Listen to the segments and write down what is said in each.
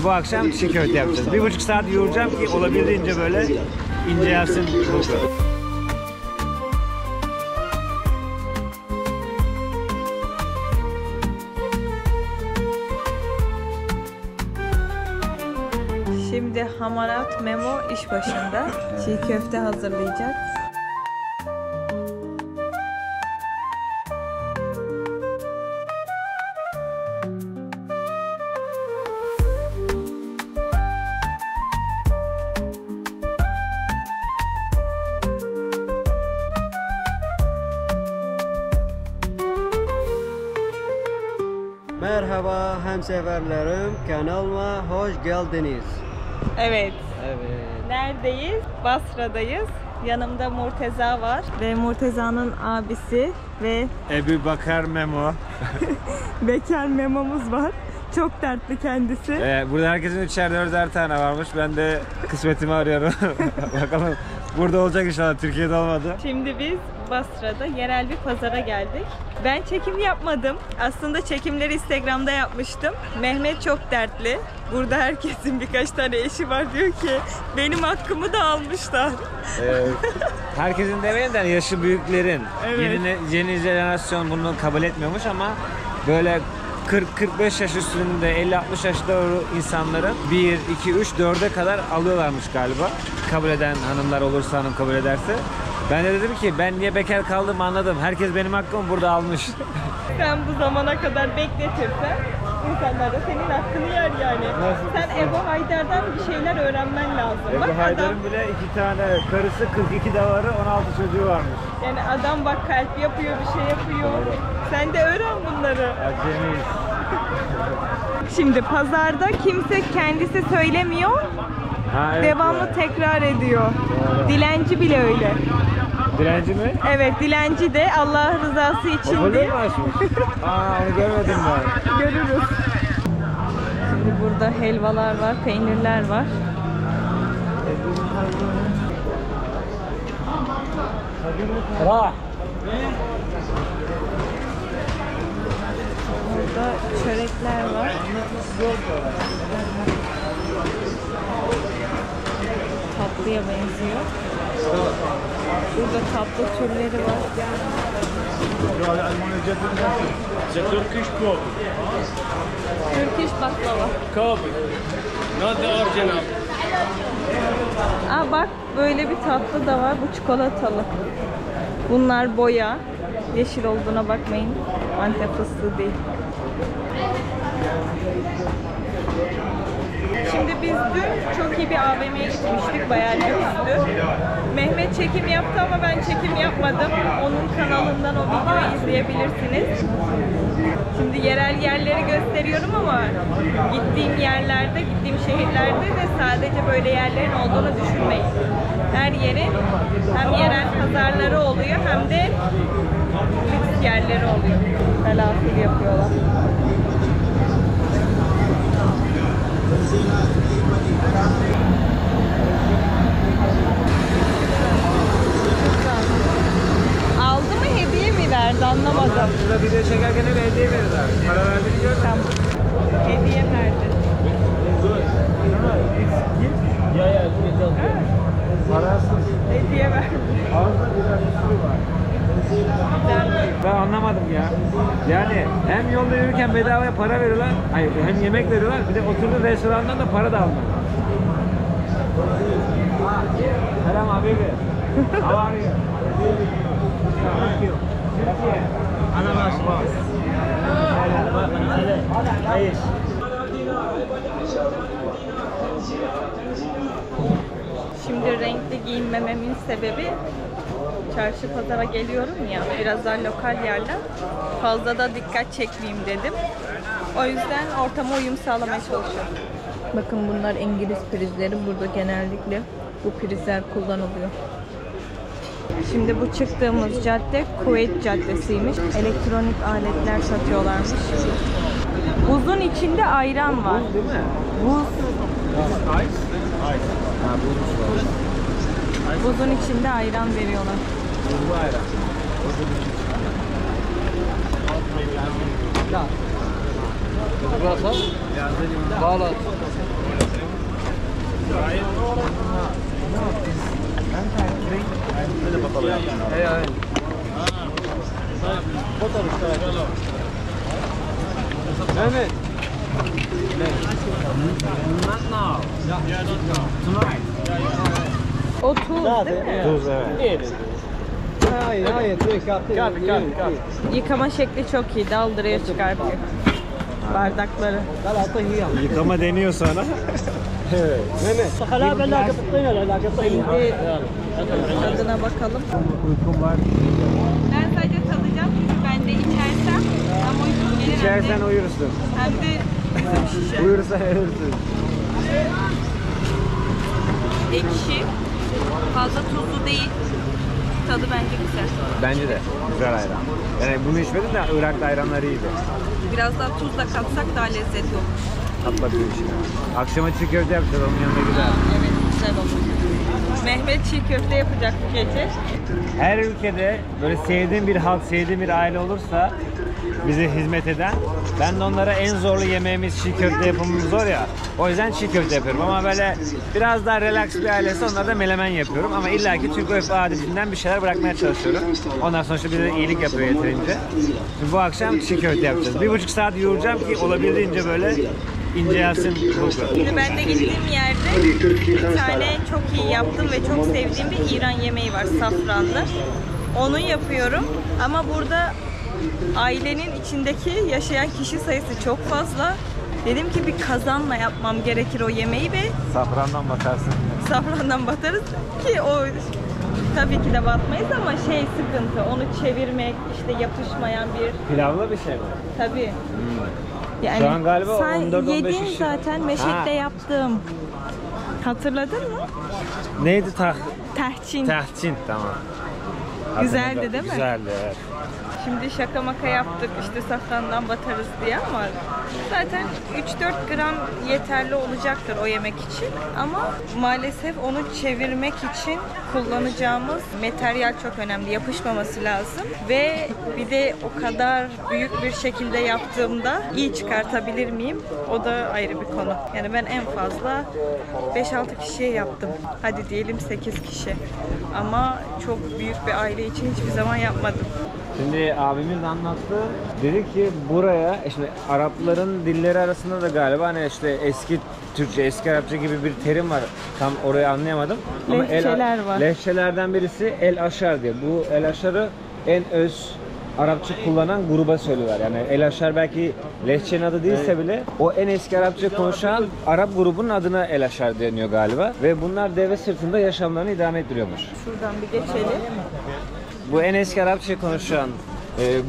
bu akşam çiğ köfte yapacağız. 1,5 saat yoğuracağım ki olabildiğince böyle ince yapsın bulgur. Şimdi Hamarat Memo iş başında. Çiğ köfte hazırlayacak. Merhaba hemseverlerim, kanalıma hoş geldiniz. Evet. Evet. Neredeyiz? Basra'dayız. Yanımda Murteza var ve Murteza'nın abisi ve Ebu Bakar Memo. Bekar Memo'muz var. Çok dertli kendisi. Burada herkesin 3'er 4'er tane varmış. Ben de kısmetimi arıyorum. Bakalım burada olacak inşallah. Türkiye'de olmadı. Şimdi biz Basra'da yerel bir pazara geldik. Ben çekim yapmadım. Aslında çekimleri Instagram'da yapmıştım. Mehmet çok dertli. Burada herkesin birkaç tane eşi var, diyor ki benim hakkımı da almışlar. Herkesin demeyin de yaşı büyüklerin. Evet. Yeni jenerasyon bunu kabul etmiyormuş ama böyle 40-45 yaş üstünde 50-60 yaşta insanların 1, 2, 3, 4'e kadar alıyorlarmış galiba. Kabul eden hanımlar olursa, hanım kabul ederse. Ben de dedim ki ben niye bekar kaldım anladım. Herkes benim hakkımı burada almış. Sen bu zamana kadar bekletirsen insanlar da senin hakkını yer yani. Nasıl? Sen Ebu Haydar'dan bir şeyler öğrenmen lazım. Bak Ebu Haydar'ın bile 2 tane karısı, 42 davarı, 16 çocuğu varmış. Yani adam bak kalp yapıyor, bir şey yapıyor. Sen de öğren bunları. Acemiyiz. Şimdi pazarda kimse kendisi söylemiyor. Ha, evet Devamlı ya. tekrar ediyor. Doğru. Dilenci bile öyle. Dilenci mi? Evet, dilenci de Allah rızası için O diye. mi açmış? Onu görmedim ben. Görürüz. Şimdi burada helvalar var, peynirler var. Burada çörekler var. Tatlıya benziyor. Burada tatlı türleri var. Turkish baklava. Not the original. Aa bak, böyle bir tatlı da var. Bu çikolatalı. Bunlar boya. Yeşil olduğuna bakmayın. Antep fıstığı değil. Şimdi biz dün çok iyi bir AVM'ye gitmiştik. Bayağı lükstü. Mehmet çekim yaptı ama ben çekim yapmadım. Onun kanalından o videoyu izleyebilirsiniz. Şimdi yerel yerleri gösteriyorum ama gittiğim yerlerde, gittiğim şehirlerde de sadece böyle yerlerin olduğunu düşünmeyin. Her yerin hem yerel pazarları oluyor hem de lüks yerleri oluyor. Falafel yapıyorlar. Aldı mı, hediye mi verdi anlamadım. Burada video çekerken hep hediye verirler. Para verdiğini görmedim. Tamam. Hediye verdi. Parasız. Hediye verdi. Ağzında bir sürü var. Ben anlamadım ya. Yani hem yolda yürürken bedavaya para veriyorlar, hayır hem yemek veriyorlar, bir de oturduğu restorandan da para da almıyor. Selam abi. How are you? Türkiye. Ana Hayır. Şimdi renkli giyinmememin sebebi, çarşı pazara geliyorum ya, biraz daha lokal yerler, fazla da dikkat çekmeyeyim dedim. O yüzden ortama uyum sağlamaya çalışıyorum. Bakın bunlar İngiliz prizleri. Burada genellikle bu prizler kullanılıyor. Şimdi bu çıktığımız cadde Kuveyt Caddesi'ymiş. Elektronik aletler satıyorlarmış. Buzun içinde ayran var. Değil mi? Buz. Ice? Ice. Ha, buzmuş var. Buzun içinde ayran veriyorlar. Buzlu ayran. Burası. Bağlat. Evet. Mehmet. O tuz değil mi? Tuz, evet. Hayır. Yıkama şekli çok iyi. Daldırıyor çıkartıyor. Bardakları. Yıkama deniyor sana. Evet. Mehmet. Şimdi tadına bakalım. Uykum var. Ben sadece tadacağım çünkü ben de içersem ama uykum gelir. İçersen uyursun. Hem de Uyursan ölürsün. ekşi, fazla tuzlu değil. Tadı bence güzel. Bence de. Güzel ayran. Yani bunu içmedim de Irak'ta ayranlar iyiydi. Biraz daha tuz da katsak daha lezzetli olur. At bakayım şimdi. Akşama çiğ köfte yapacağız, onun yanında güzel. Evet, güzel olur. Mehmet çiğ köfte yapacak bu gece. Her ülkede böyle sevdiğim bir halk, sevdiğim bir aile olursa bize hizmet eden, ben de onlara en zorlu yemeğimiz çiğ köfte yapımımız zor ya. O yüzden çiğ köfte yapıyorum ama böyle biraz daha relax bir ailesi onlara da melemen yapıyorum ama illaki Türk örf adetinden bir şeyler bırakmaya çalışıyorum. Ondan sonra bize iyilik yapıyor yeterince. Şimdi bu akşam çiğ köfte yapacağız. 1,5 saat yoğuracağım ki olabildiğince böyle ince yansın bulgur. Şimdi ben de gittiğim yerde bir tane çok iyi yaptım ve çok sevdiğim bir İran yemeği var, safranlı. Onu yapıyorum ama burada ailenin içindeki yaşayan kişi sayısı çok fazla. Dedim ki bir kazanla yapmam gerekir o yemeği ve Safrandan bakarsın. safrandan batarız ki o tabii ki de batmayız ama şey sıkıntı, onu çevirmek, işte yapışmayan bir Pilavlı bir şey mi? tabii. Yani Şu an galiba sen 14-15 yedin kişi. zaten Meşet'te Ha. yaptım. Hatırladın mı? Neydi Tahçin. Tahtin, tamam. Güzeldi Hatırladım. değil mi? Güzeldi, evet. Şimdi şaka maka yaptık işte safrandan batarız diye ama zaten 3-4 gram yeterli olacaktır o yemek için. Ama maalesef onu çevirmek için kullanacağımız materyal çok önemli. Yapışmaması lazım. Ve bir de o kadar büyük bir şekilde yaptığımda iyi çıkartabilir miyim? O da ayrı bir konu. Yani ben en fazla 5-6 kişiye yaptım. Hadi diyelim 8 kişi. Ama çok büyük bir aile için hiçbir zaman yapmadım. Şimdi abimiz anlattı. Dedi ki buraya işte Arapların dilleri arasında da galiba hani işte eski Türkçe, eski Arapça gibi bir terim var. Tam orayı anlayamadım. Lehçeler var. Lehçelerden birisi El Aşar diye. Bu El Aşar'ı en öz Arapça kullanan gruba söylüyorlar. Yani El Aşar belki Lehçenin adı değilse bile o en eski Arapça konuşan Arap grubunun adına El Aşar deniyor galiba. Ve bunlar deve sırtında yaşamlarını idame ettiriyormuş. Şuradan bir geçelim. Bu en eski Arapça konuşan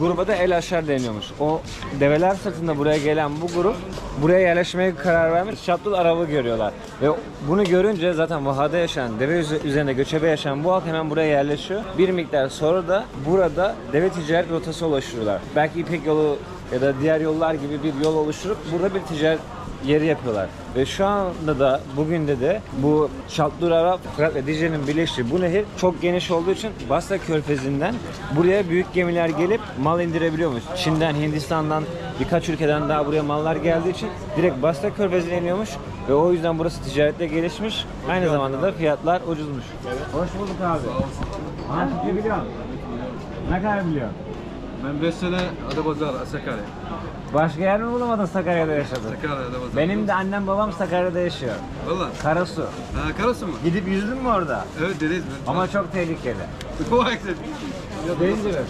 gruba da El Aşar deniyormuş. O develer sırtında buraya gelen bu grup buraya yerleşmeye karar vermiş. Şattul Arap'ı görüyorlar. Ve bunu görünce zaten vahada yaşayan, deve üzerinde göçebe yaşayan bu halk hemen buraya yerleşiyor. Bir miktar sonra da burada deve ticaret rotası oluşturuyorlar. Belki İpek yolu ya da diğer yollar gibi bir yol oluşturup burada bir ticaret yeri yapıyorlar. Ve şu anda da bugün de bu Şattul Arap, Fırat ve Dicle'nin birleştiği bu nehir çok geniş olduğu için Basra Körfezi'nden buraya büyük gemiler gelip mal indirebiliyormuş. Çin'den, Hindistan'dan birkaç ülkeden daha buraya mallar geldiği için direkt Basra Körfezi'ne iniyormuş ve o yüzden burası ticarette gelişmiş. Aynı zamanda da fiyatlar ucuzmuş. Hoş bulduk abi. Ha, Türkçe biliyor musun? Ne kadar biliyor? Ben 5 sene Adapazarı, Sakarya. Başka yer mi bulamadın Sakarya'da yaşadın? Sakarya, Adapazarı. Benim de annem babam Sakarya'da yaşıyor. Valla. Karasu. Ha, Karasu mu? Gidip yüzdün mü orada? Evet, deriz mi? Ama çok tehlikeli. Vay güzel. Dangerous.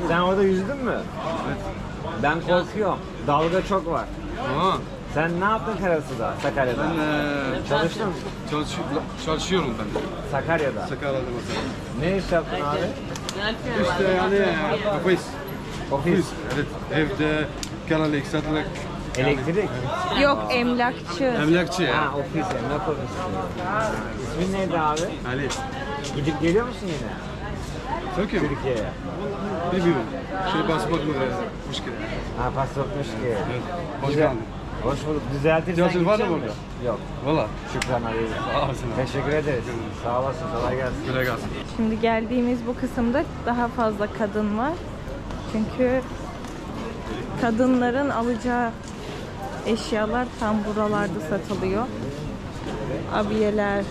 Sen orada yüzdün mü? Evet. Ben korkuyorum. Dalga çok var. Aa, Sen ne yaptın Karasu'da, Sakarya'da? ben Çalıştın mı? çalışıyorum ben de. Sakarya'da. Sakarya'da mesela. Ne iş yaptın abi? İşte yani ofis. Ofis. Evet. Evde kanal satılık. Elektrik. Yok, emlakçı. Emlakçı ya. Ha, ofis, emlak ofisi. İsmin neydi abi? Ali. Gidip geliyor musun yine? Türkiye mi? Türkiye'ye. Bilmiyorum. Pasaport mu? Hoş geldin. Ha, pasaportmuş ki. Evet. Hoş Güzel. geldin. Hoş bulduk. Düzeltirsen Yazın var mı gidecek burada? misin? Yok. Valla. Şükran abi. Sağ olasın. Teşekkür ederiz. Sağ olasın. Kolay gelsin. Güle gelsin. Şimdi geldiğimiz bu kısımda daha fazla kadın var. Çünkü kadınların alacağı eşyalar tam buralarda satılıyor. Abiyeler,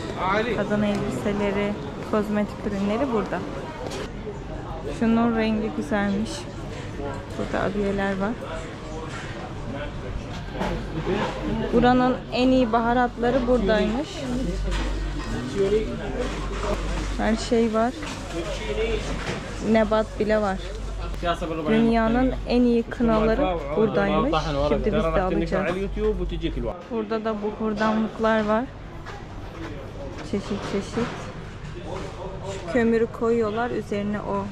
kadın elbiseleri, kozmetik ürünleri burada. Şunun rengi güzelmiş. Burada abiyeler var. Buranın en iyi baharatları buradaymış. Her şey var. Nebat bile var. Dünyanın en iyi kınaları buradaymış. Şimdi biz de alacağız. Burada da buhurdanlıklar var. Çeşit çeşit. Şu kömürü koyuyorlar. Üzerine o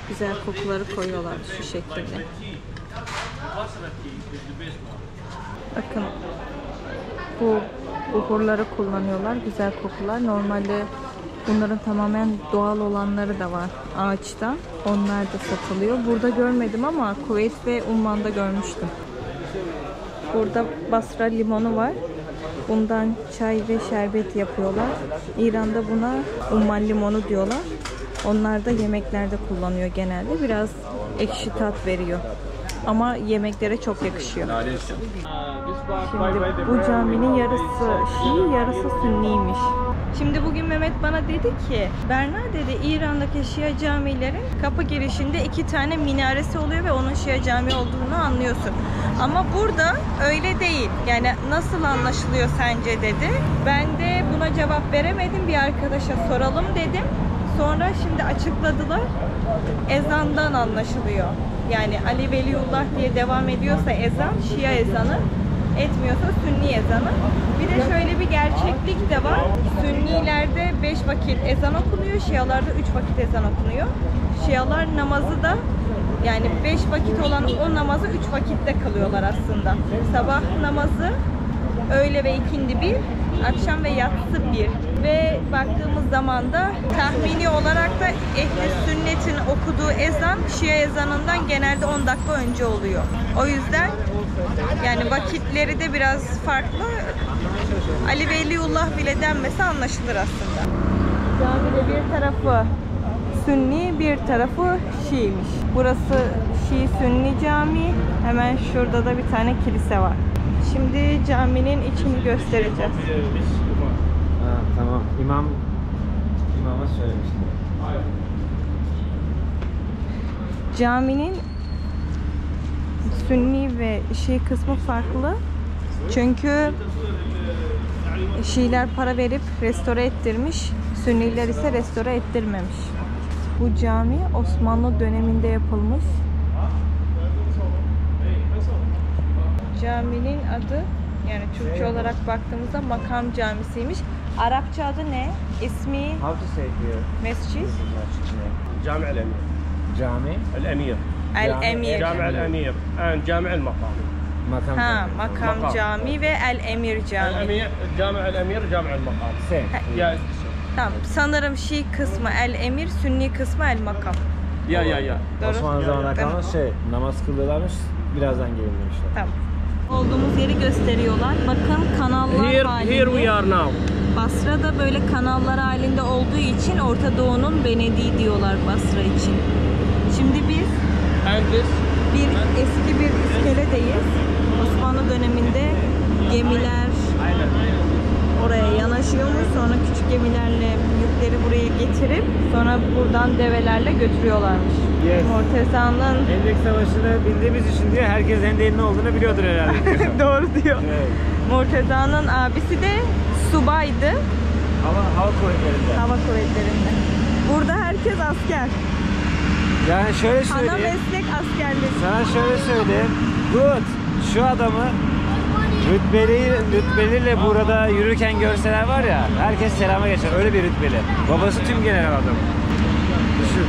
güzel kokuları koyuyorlar şu şekilde. Bakın. Bu buhurları kullanıyorlar. Güzel kokular. Normalde bunların tamamen doğal olanları da var ağaçtan. Onlar da satılıyor. Burada görmedim ama Kuveyt ve Umman'da görmüştüm. Burada Basra limonu var. Bundan çay ve şerbet yapıyorlar. İran'da buna umman limonu diyorlar. Onlar da yemeklerde kullanıyor genelde. Biraz ekşi tat veriyor. Ama yemeklere çok yakışıyor. Şimdi bu caminin yarısı Şii, yarısı Sünniymiş. Şimdi bugün Mehmet bana dedi ki, Berna dedi, İran'daki Şia camilerin kapı girişinde 2 tane minaresi oluyor ve onun Şia cami olduğunu anlıyorsun. Ama burada öyle değil. Yani nasıl anlaşılıyor sence dedi. Ben de buna cevap veremedim. Bir arkadaşa soralım dedim. Sonra şimdi açıkladılar. Ezandan anlaşılıyor. Yani Ali Veliullah diye devam ediyorsa ezan, Şia ezanı, etmiyorsa Sünni ezanı. Bir de şöyle bir gerçeklik de var. Sünnilerde 5 vakit ezan okunuyor, Şialarda 3 vakit ezan okunuyor. Şialar namazı da yani 5 vakit olan o namazı 3 vakitte kılıyorlar aslında. Sabah namazı, öğle ve ikindi 1, akşam ve yatsı 1. Ve baktığımız zaman da tahmini olarak da Ehl-i Sünnet'in okuduğu ezan Şia ezanından genelde 10 dakika önce oluyor. O yüzden yani vakitleri de biraz farklı. Ali Veliullah bile denmesi anlaşılır aslında. Camide bir tarafı Sünni, bir tarafı Şii'ymiş. Burası Şii Sünni Camii. Hemen şurada da bir tane kilise var. Şimdi caminin içini göstereceğiz. Ha, tamam. İmama söylemiştim. Caminin Sünni ve Şii kısmı farklı. Çünkü Şiiler para verip restore ettirmiş, Sünniler ise restore ettirmemiş. Bu cami Osmanlı döneminde yapılmış. Caminin adı, yani Türkçe olarak baktığımızda Makam Camisi'ymiş. Arapça adı ne? İsmi? How to say here? Mescid? جامع الامير Cami. الامير El-Emir. جامع الامير الان جامع المقام Makam. Ha, cami. Makam Makam. Cami ve El-Emir Cami. الامير جامع الامير جامع المقام Same. يا Tamam. Sanırım Şii kısmı El-Emir, Sünni kısmı El-Makam. يا Doğru. Osmanlı zamanına Tamam. kalan namaz kılıyorlarmış, birazdan gelin demişler. Tamam. Olduğumuz yeri gösteriyorlar. Bakın kanallar here halinde. we are now Basra'da böyle kanallar halinde olduğu için Orta Doğu'nun Venedik'i diyorlar Basra için. Şimdi biz and this eski bir iskeledeyiz. Osmanlı döneminde gemiler oraya yanaşıyormuş. Sonra küçük gemilerle yükleri buraya getirip sonra buradan develerle götürüyorlarmış. Yes. Morteza'nın Hendek Savaşı'nı bildiğimiz için diyor, herkes Hendek'in ne olduğunu biliyordur herhalde. doğru diyor. Evet. Morteza'nın abisi de subaydı Hava kuvvetlerinde. hava kuvvetlerinde. Burada herkes asker. Yani şöyle Ana söyleyeyim. meslek askerlik. Sana şöyle söyleyeyim. Good. Şu adamı rütbeliyle burada yürürken görseler var ya, herkes selama geçer. Öyle bir rütbeli. Babası tüm general adamı. Düşün.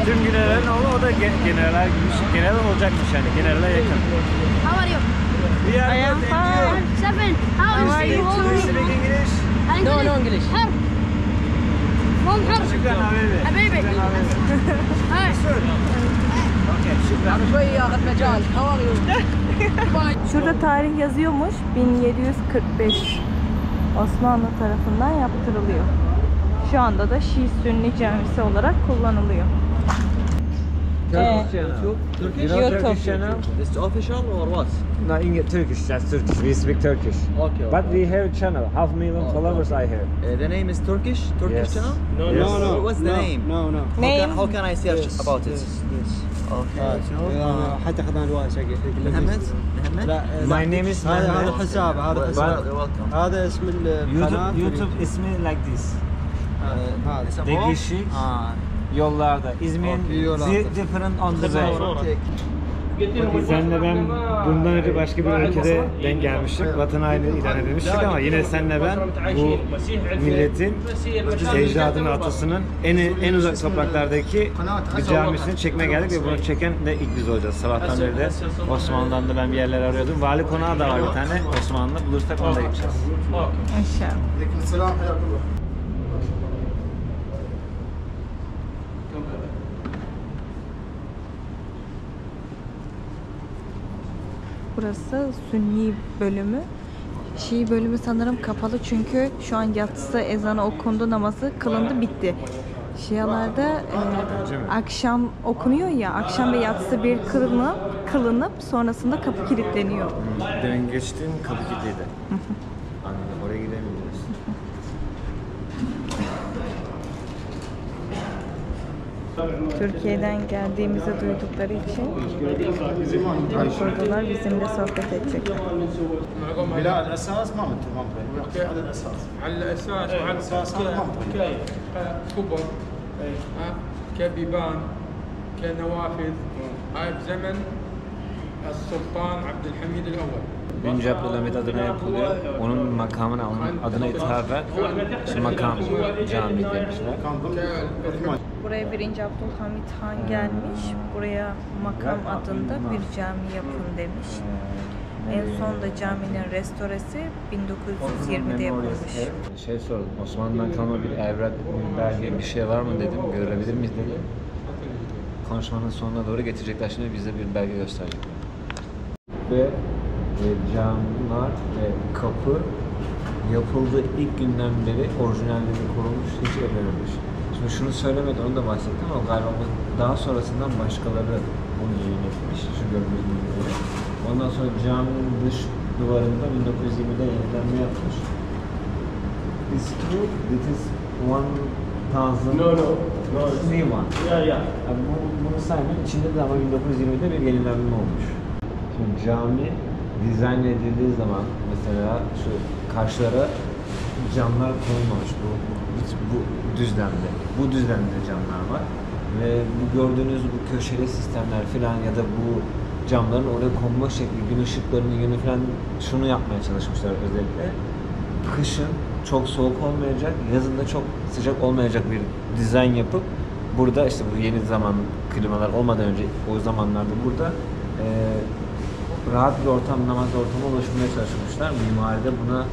Tüm generallerin oğlu, o da generaller gibi. General olacakmış yani. Generale yakın. How are you? We are I am good, fine. and you? Seven. How are you Do you speak English? No English. حرب. هم حرب. Şükran habibi. حبيبي. Şükran habibi. هاي. Okay, şükran. شوية ياخذ مجال. How are you? Şurada tarih yazıyormuş. 1745 Osmanlı tarafından yaptırılıyor. Şu anda da Şii Sünni Camisi olarak kullanılıyor. Turkish channel. Turkish? You know YouTube. Turkish channel? It's official or what? No, Turkish, just Turkish. We speak Turkish. Okay. But we have a channel, 500,000 followers I have. The name is Turkish Yes. channel? No, Yes. No, no. What's the no, name? No, no. Name? How can I search about it? Okay. حتى خذنا الواي شقي. محمد؟ محمد؟ لا My name is هذا Mehmet. الحساب هذا You're حساب welcome. هذا اسم القناة. YouTube ismi like this. هذا It's a Degişik yollarda. İzmir'in Okay, yollarda. different on the way. Take. Senle ben bundan önce başka bir ülkede denk gelmiştik. Vatan haini ilan edilmiştik ama yine senle ben bu milletin, ecdadının, atasının en uzak topraklardaki bir camisini çekmeye geldik ve bunu çeken de ilk biz olacağız. Sabahtan beri de Osmanlı'dan da ben bir yerler arıyordum. Vali konağı da var bir tane Osmanlı. Bulursak ona da gideceğiz. İnşallah. Burası Sünni bölümü. Şii bölümü sanırım kapalı çünkü şu an yatsı ezanı okundu, namazı kılındı, bitti. Şialarda akşam okunuyor ya, akşam ve yatsı bir kılınıp sonrasında kapı kilitleniyor. Demin geçtiğin kapı kilitliydi. Anladım, oraya gidemeyeceğiz. Türkiye'den geldiğimizi duydukları için oturdular, bizimle sohbet edecekler. لا الاساس ما انتم على الاساس على الاساس وعلى الاساس حكايه كبر كبيبان كنوافذ هاي بزمن السلطان عبد الحميد الاول. Birinci Abdülhamid adına yapılıyor. Onun makamına, onun adına ithafen işte makam cami demişler. Buraya 1. Abdülhamit Han gelmiş, buraya makam adında bir cami yapın demiş. En son da caminin restoresi 1920'de yapılmış. Şey sordum, Osmanlı'dan kalma bir evrak, bir belge, bir şey var mı dedim, görebilir miyiz dedi. Konuşmanın sonuna doğru getirecekler, şimdi bize bir belge gösterecek. Ve camlar ve kapı yapıldığı ilk günden beri orijinalliği korunmuş, hiç evlenmemiş. Şimdi şunu söylemedi, onu da bahsettim ama galiba daha sonrasından başkaları bunu yeniletmiş, şu gördüğünüz gibi. Ondan sonra caminin dış duvarında 1920'de yenilenme yapmış. Is true, this is 1000 No. new one. Yeah. Yani bunu saymıyorum, içinde de ama 1920'de bir yenilenme olmuş. Şimdi cami dizayn edildiği zaman mesela şu karşılara camlar konulmamış bu düzlemde. Bu düzlemde camlar var ve bu gördüğünüz bu köşeli sistemler filan ya da bu camların oraya konma şekli, gün ışıklarının yönü filan şunu yapmaya çalışmışlar özellikle. Kışın çok soğuk olmayacak, yazın da çok sıcak olmayacak bir dizayn yapıp burada işte bu yeni zaman klimalar olmadan önce o zamanlarda burada rahat bir ortam, namaz ortamı oluşturmaya çalışmışlar. Mimaride buna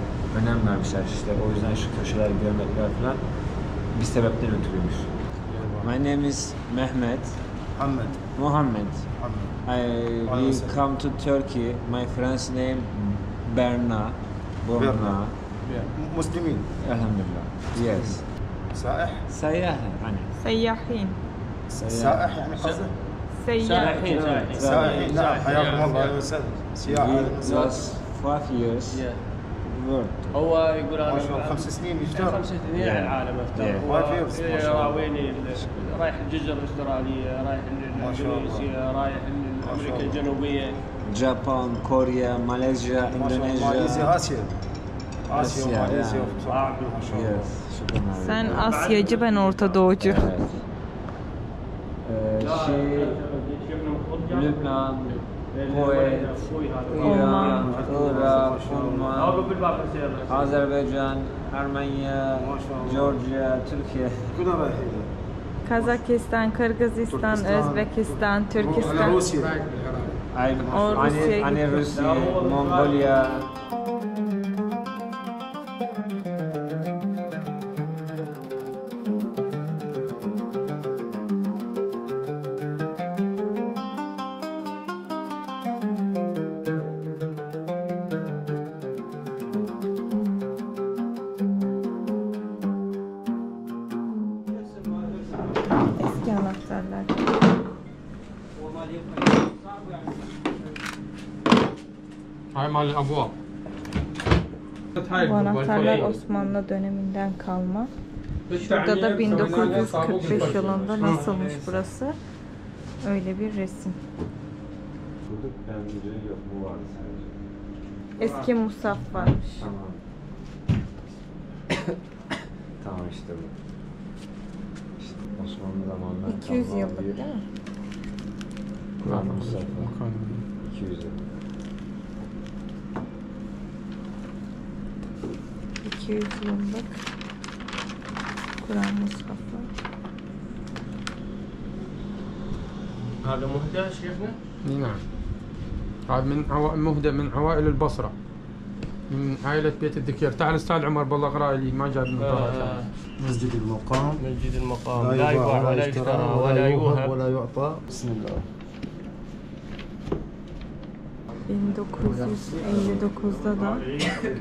önem vermişler işte. O yüzden şu köşeler, geometriler falan bir sebepten ötürüymüş. My name is Mehmet. محمد Muhammed. محمد We come to Turkey. My friend's name Berna. Berna. مسلمين Elhamdülillah. Yes. سائح Seyyah. Hani. Seyyahin. سائح يعني قصده Seyyah. سائحين نعم حياكم الله اهلا وسهلا سياحه We was 5 years. Work. هو يقول ما انا شاء الله 5 سنين يشتغل 5 سنين Yeah. العالم افتر Yeah. ما شاء الله. راويني رايح الجزر الاستراليه رايح ما شاء الله. اندونيسيا رايح ما شاء امريكا الله. الجنوبيه Japan, Kore, Malezya, ما شاء الله Endonezya. ماليزيا اسيا اسيا آسيا، وماليزيا يعني. ما شاء الله Yes. Şükran. Sen Asyacı, ben Orta Doğucu. Evet. Lübnan, Kuveyt, İran, Irak, Oman, Azerbaycan, Armenya, Georgia, Türkiye. كنا رايحين Kazakistan, Kırgızistan, Türkistan, Özbekistan, على Türkistan. روسيا Hani Rusya, Mongolia. Eski anahtarlar. هاي مال الابواب. Bu anahtarlar Osmanlı döneminden kalma. Burada da 1945 yılında nasılmış burası? Öyle bir resim. Eski musaf varmış. Tamam. Tamam işte bu. İşte Osmanlı zamanından 200 kalma yıllık bir değil mi? Kur'an musafı. 200 yıl. 200 yıllık Kur'an mushafı. هذا مهدى شيخنا؟ نعم. هذا من مهدى من عوائل البصرة. من عائلة بيت الذكير. تعال استاذ عمر بالله اقرا لي ما جاب من مسجد المقام مسجد المقام لا لا يباع يباع ولا يشترى ولا يوهب ولا يعطى. بسم الله. 1959'da da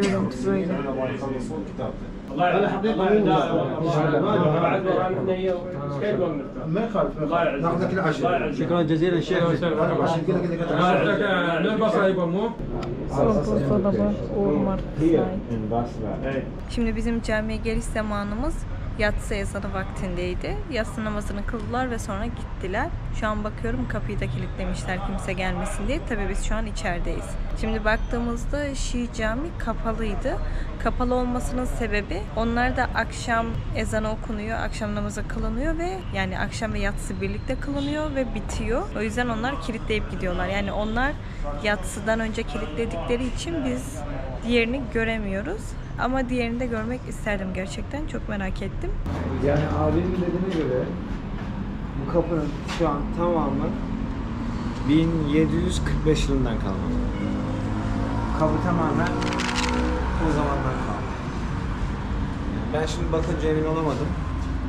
görüntü böyle. ما يخالف ناخذك العشرة. شكرا جزيلا شيخ. من البصرة يبا مو؟ Buzdolabı Uğur Markası'na ait. Şimdi bizim camiye geliş zamanımız yatsı ezanı vaktindeydi. Yatsı namazını kıldılar ve sonra gittiler. Şu an bakıyorum kapıyı da kilitlemişler kimse gelmesin diye. Tabii biz şu an içerideyiz. Şimdi baktığımızda Şii Cami kapalıydı. Kapalı olmasının sebebi onlar da akşam ezanı okunuyor, akşam namazı kılınıyor ve yani akşam ve yatsı birlikte kılınıyor ve bitiyor. O yüzden onlar kilitleyip gidiyorlar. Yani onlar yatsıdan önce kilitledikleri için biz diğerini göremiyoruz. Ama diğerini de görmek isterdim gerçekten. Çok merak ettim. Yani abimin dediğine göre bu kapının şu an tamamı 1745 yılından kalma. Kapı tamamen o zamandan kalma. Ben şimdi bakınca emin olamadım.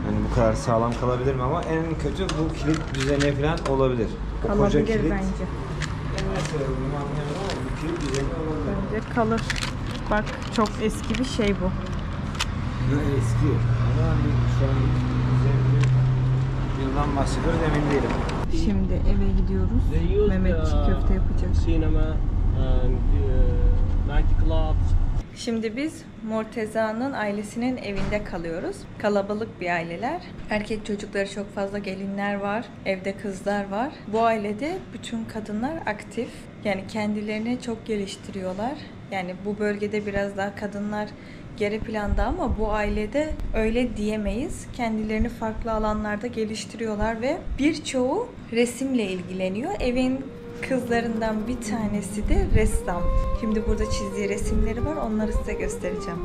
Yani bu kadar sağlam kalabilir mi ama en kötü bu kilit düzeni falan olabilir. O koca Kalabilir kilit. bence. Ben nasıl olduğunu anlayamadım ama bu kilit düzeni olabilir. Bence kalır. Bak çok eski bir şey bu. Bu eski. Ama hani şu an yıldan bahsediyoruz emin değilim. Şimdi eve gidiyoruz. Mehmet çiğ köfte yapacak. سينما نايت كلابز. Şimdi biz Murteza'nın ailesinin evinde kalıyoruz. Kalabalık bir aileler. Erkek çocukları çok fazla, gelinler var. Evde kızlar var. Bu ailede bütün kadınlar aktif. Yani kendilerini çok geliştiriyorlar. Yani bu bölgede biraz daha kadınlar geri planda ama bu ailede öyle diyemeyiz. Kendilerini farklı alanlarda geliştiriyorlar ve birçoğu resimle ilgileniyor. Evin kızlarından bir tanesi de ressam. Şimdi burada çizdiği resimleri var. Onları size göstereceğim.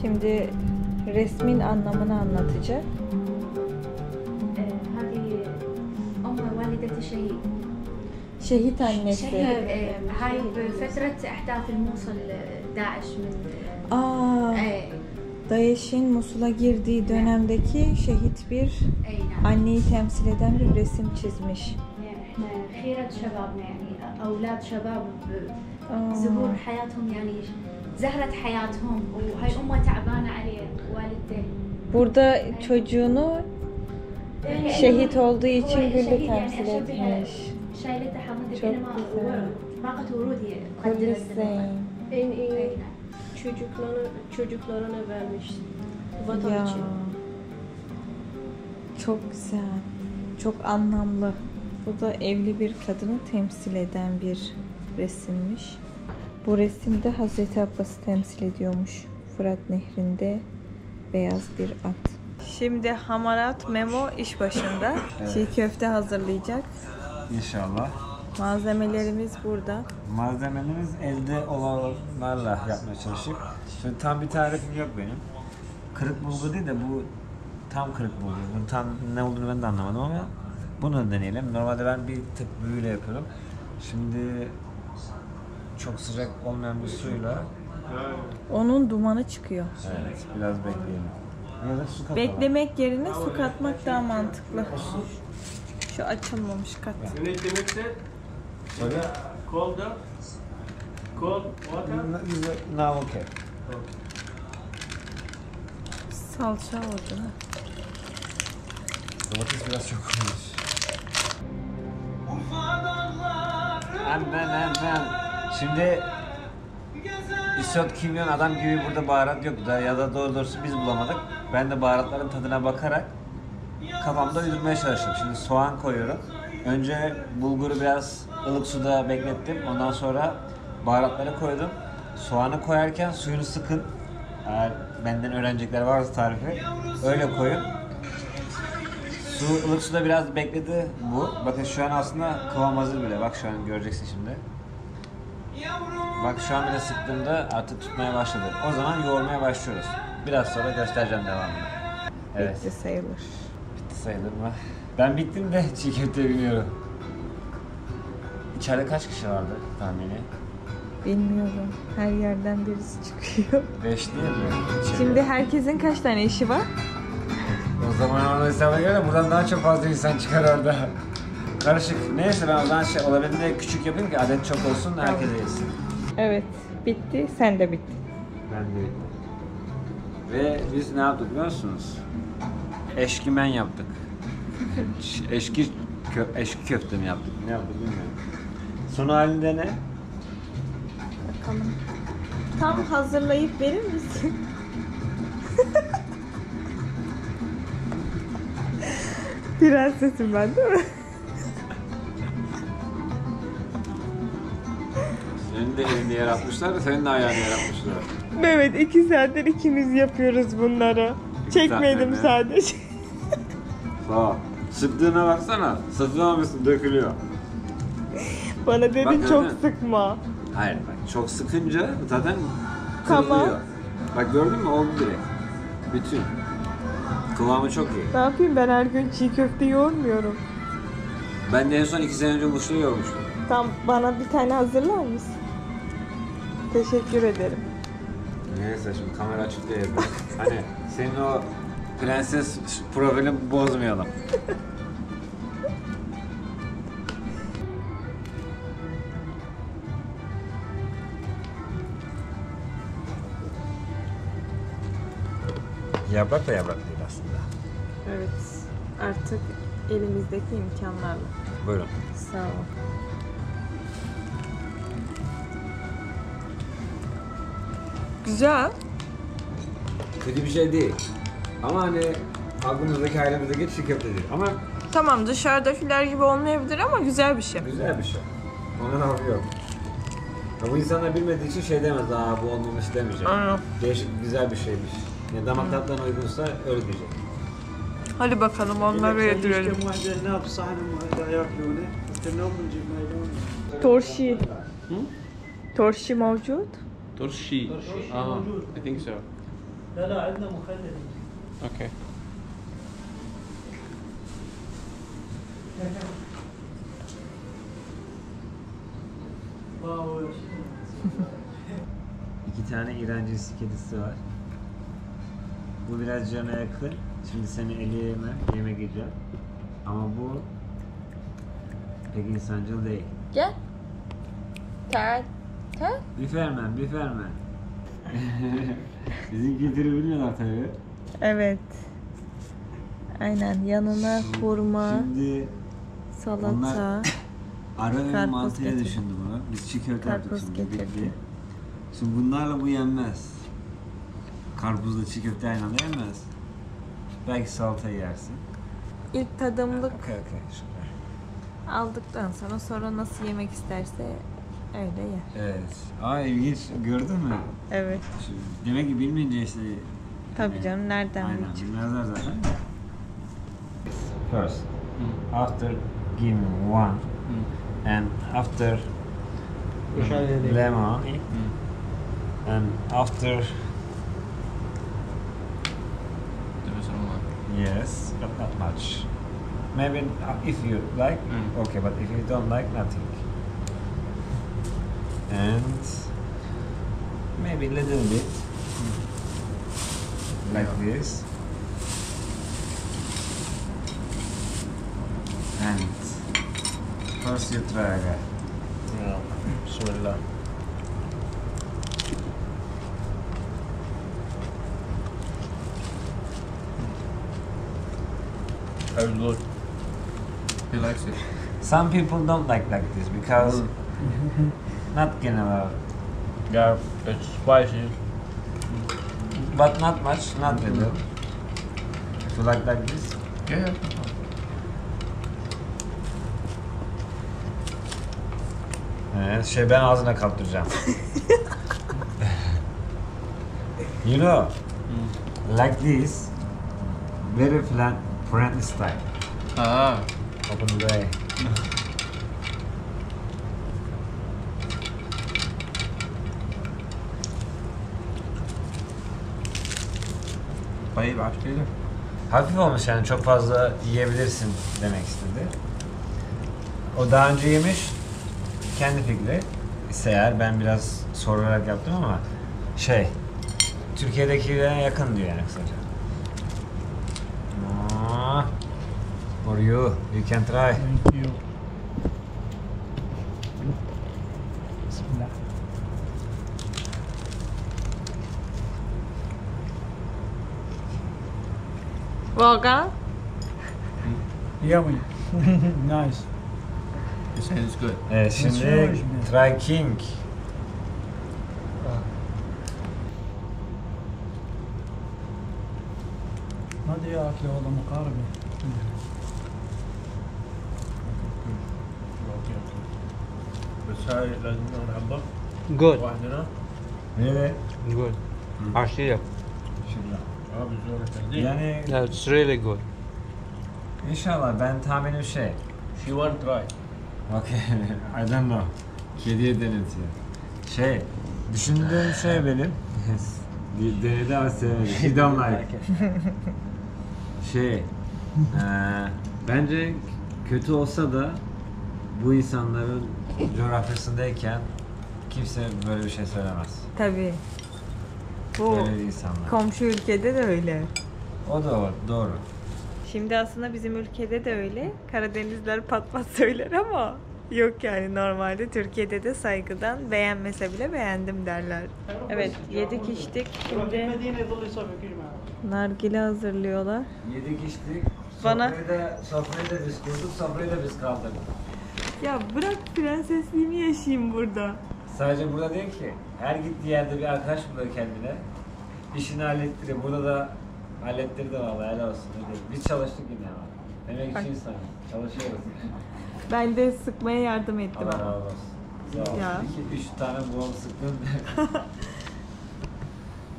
Şimdi resmin anlamını anlatacak. Şehit annesi. هاي بفترة أحداث الموصل داعش من DAEŞ'in Musul'a girdiği dönemdeki şehit bir anneyi temsil eden bir resim çizmiş. احنا خيرة شبابنا يعني أولاد شباب زهور حياتهم يعني زهرة حياتهم وهاي أمه تعبانة عليه والدته. Burada çocuğunu şehit olduğu için güllü temsil etmiş. شايلته حضنتك Çok أنا ما güzel. باقة ورود هي Hulusi. En iyi çocuklarına vermiş vatan Ya. için. Çok güzel. Çok anlamlı. Bu da evli bir kadını temsil eden bir resimmiş. Bu resimde Hazreti Abbas'ı temsil ediyormuş. Fırat Nehri'nde beyaz bir at. Şimdi Hamarat Memo iş başında. Çiğ köfte hazırlayacak. İnşallah. Malzemelerimiz burada. Malzemelerimiz elde olanlarla yapmaya çalıştık. Şimdi tam bir tarifim yok benim. Kırık bulgur değil de bu tam kırık bulgur. Bunun tam ne olduğunu ben de anlamadım ama bunu deneyelim. Normalde ben bir tık büyüyle yapıyorum. Şimdi çok sıcak olmayan bir suyla Onun dumanı çıkıyor. evet, biraz bekleyelim. Ya da su katalım. Beklemek yerine su katmak daha mantıklı. Şu açılmamış kat. You need to mix it Sorry? Cold water? Now okay. Salça orada. Domates biraz çok olmuş. Aman. Şimdi isot, kimyon, adam gibi burada baharat yok da ya da doğrusu biz bulamadık. Ben de baharatların tadına bakarak kafamda uydurmaya çalıştım. Şimdi soğan koyuyorum. Önce bulguru biraz ılık suda beklettim. Ondan sonra baharatları koydum. Soğanı koyarken suyunu sıkın. Eğer benden öğrenecekler varsa tarifi öyle koyun. Su ılık suda biraz bekledi bu. Bakın şu an aslında kıvam hazır bile. Bak şu an göreceksin şimdi. Bak şu an bile sıktığımda artık tutmaya başladı. O zaman yoğurmaya başlıyoruz. Biraz sonra göstereceğim devamını. Evet. Bitti sayılır. Bitti sayılır mı? Ben bittim de çiğ köfte bilmiyorum. İçeride kaç kişi vardı tahmini? Bilmiyorum. Her yerden birisi çıkıyor. 5 değil mi? İçeride. Şimdi herkesin kaç tane işi var? O zaman orada hesaba göre buradan daha çok fazla insan çıkar orada. Karışık. Neyse ben o zaman olabildiğince küçük yapayım ki adet çok olsun herkes yesin. Evet. Bitti. Sen de bittin. Ben de bittim. Ve biz ne yaptık biliyor musunuz? Eşkimen yaptık. Eşki köfte mi yaptık? Ne yaptık bilmiyorum. Son halinde ne? Bakalım. Tam hazırlayıp verir misin? Prensesim ben değil mi? Senin de elini yaratmışlar da senin de ayağını yaratmışlar. Mehmet 2 saattir ikimiz yapıyoruz bunları. Çekmedim sadece. Sağ ol. Sıktığına baksana. Sıkmamışsın, dökülüyor. Bana dedin Bak, çok gördün. sıkma. Hayır bak çok sıkınca zaten Tamam. kırılıyor. Bak gördün mü oldu direkt. Bütün. Kıvamı çok iyi. Ne yapayım ben her gün çiğ köfte yoğurmuyorum. Ben de en son 2 sene önce muşlu yoğurmuştum. Tam bana bir tane hazırlar mısın? Teşekkür ederim. Neyse şimdi kamera açık değil. Hani senin o prenses profilini bozmayalım. Yaprak da yaprak değil aslında. Evet. Artık elimizdeki imkanlarla. Buyurun. Sağ ol. Güzel. Kötü bir şey değil. Ama hani aklımızdaki ailemizdeki çiğ köfte değil. Ama Tamam dışarıdakiler gibi olmayabilir ama güzel bir şey. güzel bir şey. Ona lafı yok. Ya bu insanlar bilmediği için şey demez, aa bu olmamış demeyecek. Aynen. Değişik güzel bir şeymiş. Yani damak tatlarına uygunsa öyle diyecek. Hadi bakalım onları yedirelim. Torşi. Torşi mevcut. Turshi. I think so. لا عندنا مخلل. Okay. İki tane İran cinsi kedisi var. Bu biraz cana yakın. Şimdi seni yemek yiyeceğim. Ama bu pek insancıl değil. Gel. Gel. Gel. Büfermen. Bizim kültürü bilmiyorlar tabii. Evet. Aynen yanına hurma, Şimdi salata. onlar ara ve Karpuz mantıya getirdi. düşündü bunu. Biz çiğ köfte yaptık Karpuz şimdi. getirdi. Bitti. Şimdi bunlarla bu yenmez. Karpuzla çiğ köfte aynı anda yenmez. Belki salata yersin. İlk tadımlık Okey. Süper. aldıktan sonra nasıl yemek isterse öyle yer. Evet. Aa ilginç. Gördün mü? Evet. Şimdi, demek ki bilmeyince işte... Tabii canım nereden Aynen. bilecek? Bilmezler zaten. First, after give me one, and after lemon, and after yes, but not much. Maybe if you like, okay, but if you don't like, nothing. And maybe a little bit, like this. And first you try again. Bismillah. Very good. He likes it. Some people don't like this because not general, Yeah, it's spicy. but not much, not little. If you like this. Yeah. Ben ağzına kaptıracağım. You know, like this, very friendly style. Ah. Open the way. طيب عشتيله. Hafif olmuş yani çok fazla yiyebilirsin demek istedi. O daha önce yemiş, kendi fikri ise eğer ben biraz sorarak yaptım ama Türkiye'dekine yakın diyor yani kısaca. For you, you can try. Thank you. Bismillah. Volga? Yummy. Nice. He said it's good. Evet, şimdi yours, try king. ما ادري اكله والله مقاربه. بس هاي لازم نحبها. Good. وحدنا. Really? Good. عشتيلك. اه بالزور التقديم. Yani Yeah, it's really good. inşallah ben tahminim She want try. Okay, I don't know. Kediye denetiyor. Düşündüğüm benim. Denedi ama sevmedi. He don't like. Bence kötü olsa da bu insanların coğrafyasındayken kimse böyle bir şey söylemez. Tabii. Bu Böyle insanlar. komşu ülkede de öyle. O da doğru. Şimdi aslında bizim ülkede de öyle. Karadenizler pat pat söyler ama yok yani normalde Türkiye'de de saygıdan beğenmese bile beğendim derler. Evet, yedik içtik. Şimdi nargile hazırlıyorlar. Yedik içtik. Bana- Sofrayı da biz kurduk, sofrayı da biz kaldırdık. Ya bırak prensesliğimi yaşayayım burada. Sadece burada değil ki. Her gittiği yerde bir arkadaş buluyor kendine. İşini hallettiriyor. Burada da hallettirdi vallahi, helal olsun. Biz çalıştık yine ama. Demek ki insan. Çalışıyoruz. Ben de sıkmaya yardım ettim Allah ama. razı olsun. Sağ ol. Ya. 2-3 tane buğum sıktın.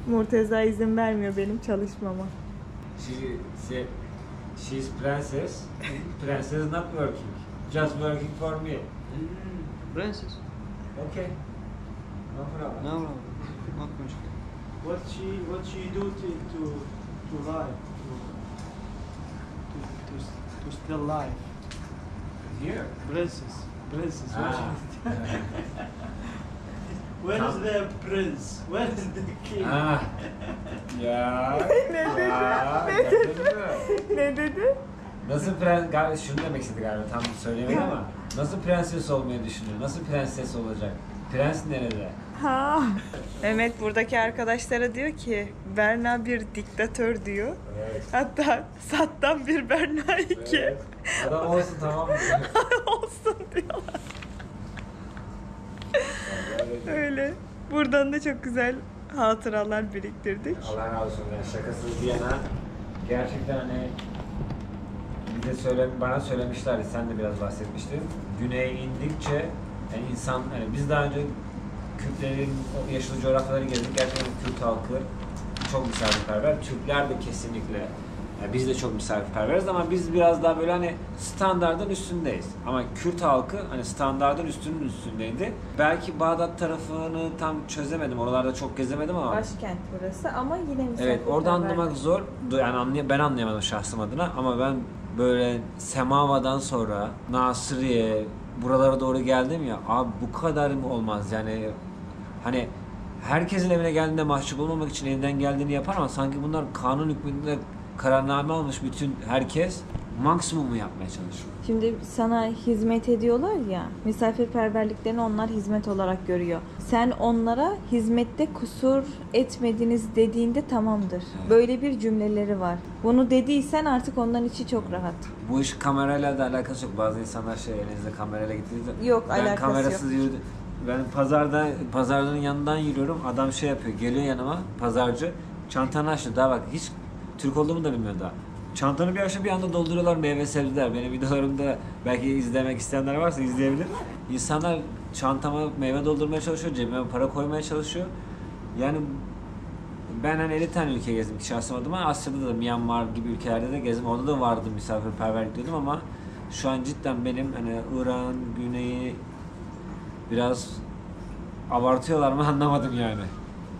Murteza izin vermiyor benim çalışmama. She's princess. Princess not working. Just working for me. Princess. Okay. No problem. No, ما في مشكلة. What she do to life to still life. Here. Princess. What Ah. she Where is the prince? Where is the king? Ah. Ya. Ne dedi? Nasıl şunu demek istedi galiba, tam söyleyemem ama nasıl prenses olmayı düşünüyor? Nasıl prenses olacak? Prens nerede? Ha. Mehmet buradaki arkadaşlara diyor ki Berna bir diktatör diyor. Evet. Hatta Saddam bir Berna iki. Evet. Adam olsun, tamam mı? Olsun diyorlar. Öyle. Buradan da çok güzel hatıralar biriktirdik. Allah razı olsun. Yani şakasız bir yana gerçekten hani bana söylemişlerdi, sen de biraz bahsetmiştin. Güneye indikçe yani insan, hani biz daha önce Kürtlerin o yaşlı coğrafyaları gezdik. Gerçekten Kürt halkı çok misafirperver. Türkler de kesinlikle. Yani biz de çok misafirperveriz ama biz biraz daha böyle hani standardın üstündeyiz. Ama Kürt halkı hani standardın üstündeydi. Belki Bağdat tarafını tam çözemedim. Oralarda çok gezemedim ama. Başkent burası ama yine misafirperver. Evet, orada anlamak zor. Yani ben anlayamadım şahsım adına ama ben böyle Semava'dan sonra Nasırıye buralara doğru geldim ya, abi bu kadar mı olmaz yani, hani herkesin evine geldiğinde mahcup olmamak için elinden geldiğini yapar ama sanki bunlar kanun hükmünde kararname almış bütün herkes maksimumu yapmaya çalışıyor. Şimdi sana hizmet ediyorlar ya, misafirperverliklerini onlar hizmet olarak görüyor. Sen onlara hizmette kusur etmediniz dediğinde tamamdır. Böyle bir cümleleri var. Bunu dediysen artık onların içi çok rahat. Bu iş kamerayla da alakası yok. Bazı insanlar elinizde kamerayla gittiğinizde Yok, ben alakası kamerasız yürüdüm. Ben pazarın yanından yürüyorum. Adam yapıyor. Geliyor yanıma pazarcı. Çantanı açtı. Daha bak hiç Türk olduğumu da bilmiyor daha. Çantanı bir aşağı bir anda dolduruyorlar meyve sebzeler. Benim videolarımda belki izlemek isteyenler varsa izleyebilir. İnsanlar çantama meyve doldurmaya çalışıyor. Cebime para koymaya çalışıyor. Yani ben 50 tane ülke gezdim şahsım adıma. Asya'da da Myanmar gibi ülkelerde de gezdim. Orada da vardı misafirperverlik diyordum ama şu an cidden benim İran, Güney'i biraz abartıyorlar mı anlamadım yani.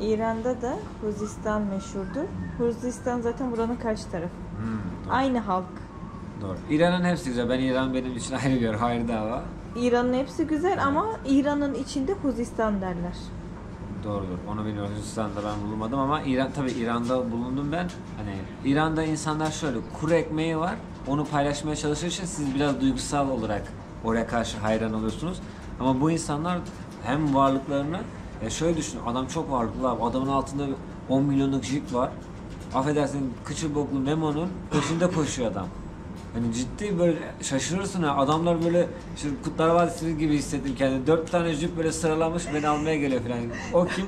İran'da da Huzistan meşhurdur. Huzistan zaten buranın karşı tarafı. Aynı halk. Doğru. İran'ın hepsi güzel. İran benim için ayrı bir yer, ayrı dava. İran'ın hepsi güzel ama İran'ın içinde Huzistan derler. Doğrudur. Onu bilmiyorum. Hindistan'da ben bulunmadım ama tabii İran'da bulundum ben. İran'da insanlar şöyle, kuru ekmeği var. Onu paylaşmaya çalışır için siz biraz duygusal olarak oraya karşı hayran oluyorsunuz. Ama bu insanlar hem varlıklarını şöyle düşün. Adam çok varlıklı abi. Adamın altında 10 milyonluk jip var. Affedersin kıçı boklu Memo'nun peşinde koşuyor adam. Ciddi böyle şaşırırsın ha. Adamlar böyle Kurtlar Vadisi gibi hissettim kendimi. 4 tane jip böyle sıralanmış beni almaya geliyor falan. O kim?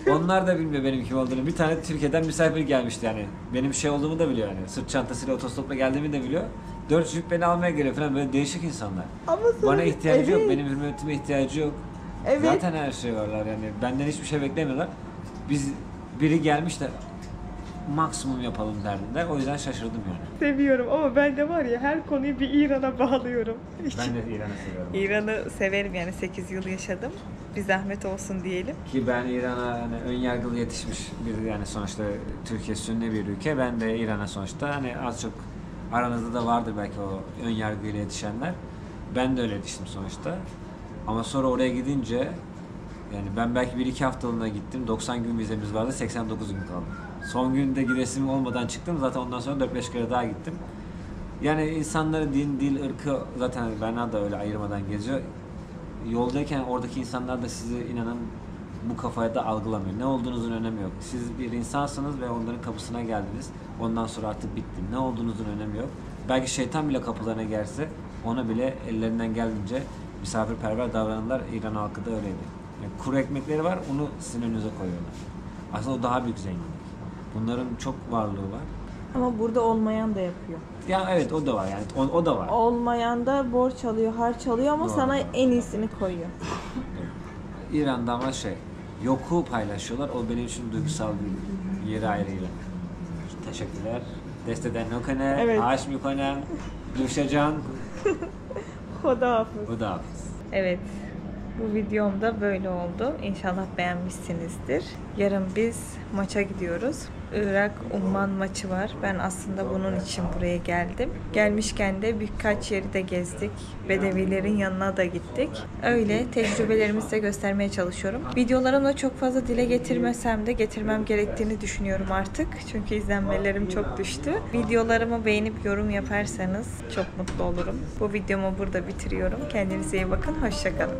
Onlar da bilmiyor benim kim olduğunu. Bir tane Türkiye'den misafir gelmişti yani. Benim olduğumu da biliyor yani. Sırt çantasıyla otostopla geldiğimi de biliyor. 4 jip beni almaya geliyor falan, böyle değişik insanlar. Bana ihtiyacı yok, benim hürmetime ihtiyacı yok. Evet. Zaten her şey varlar yani. Benden hiçbir şey beklemiyorlar. Biri gelmiş de maksimum yapalım derdinde. O yüzden şaşırdım yani. Seviyorum ama ben de var ya her konuyu bir İran'a bağlıyorum. Ben de İran'ı seviyorum. İran'ı severim yani 8 yıl yaşadım. Bir zahmet olsun diyelim. Ki ben İran'a ön yargılı yetişmiş bir yani sonuçta Türkiye sünni bir ülke. Ben de İran'a sonuçta az çok aranızda da vardır belki o ön yargıyla yetişenler. Ben de öyle yetiştim sonuçta. Ama sonra oraya gidince yani ben belki 1-2 haftalığına gittim. 90 gün vizemiz vardı. 89 gün kaldım. Son günde gidesim olmadan çıktım. Zaten ondan sonra 4-5 kere daha gittim. Yani insanları din, dil, ırkı zaten Berna da öyle ayırmadan geziyor. Yoldayken oradaki insanlar da sizi inanın bu kafaya da algılamıyor. Ne olduğunuzun önemi yok. Siz bir insansınız ve onların kapısına geldiniz. Ondan sonra artık bitti. Ne olduğunuzun önemi yok. Belki şeytan bile kapılarına gelse ona bile ellerinden geldiğince misafirperver davranırlar. İran halkı da öyleydi. Yani kuru ekmekleri var, onu sizin önünüze koyuyorlar. Aslında o daha büyük zenginlik. Bunların çok varlığı var. Ama burada olmayan da yapıyor. Ya evet, o da var yani. O da var. Olmayan da borç alıyor, harç alıyor ama Doğru. sana en iyisini koyuyor. İran'da ama yoku paylaşıyorlar. O benim için duygusal bir yeri ayrıyla. Teşekkürler. Desteden okene, Evet. haş mikone, Gülşecan. Hodafız. Evet. Bu videomda böyle oldu. İnşallah beğenmişsinizdir. Yarın biz maça gidiyoruz. Irak-Umman maçı var. Ben aslında bunun için buraya geldim. Gelmişken de birkaç yeri de gezdik. Bedevilerin yanına da gittik. Öyle tecrübelerimizi de göstermeye çalışıyorum. Videolarımda çok fazla dile getirmesem de getirmem gerektiğini düşünüyorum artık. Çünkü izlenmelerim çok düştü. Videolarımı beğenip yorum yaparsanız çok mutlu olurum. Bu videomu burada bitiriyorum. Kendinize iyi bakın. Hoşça kalın.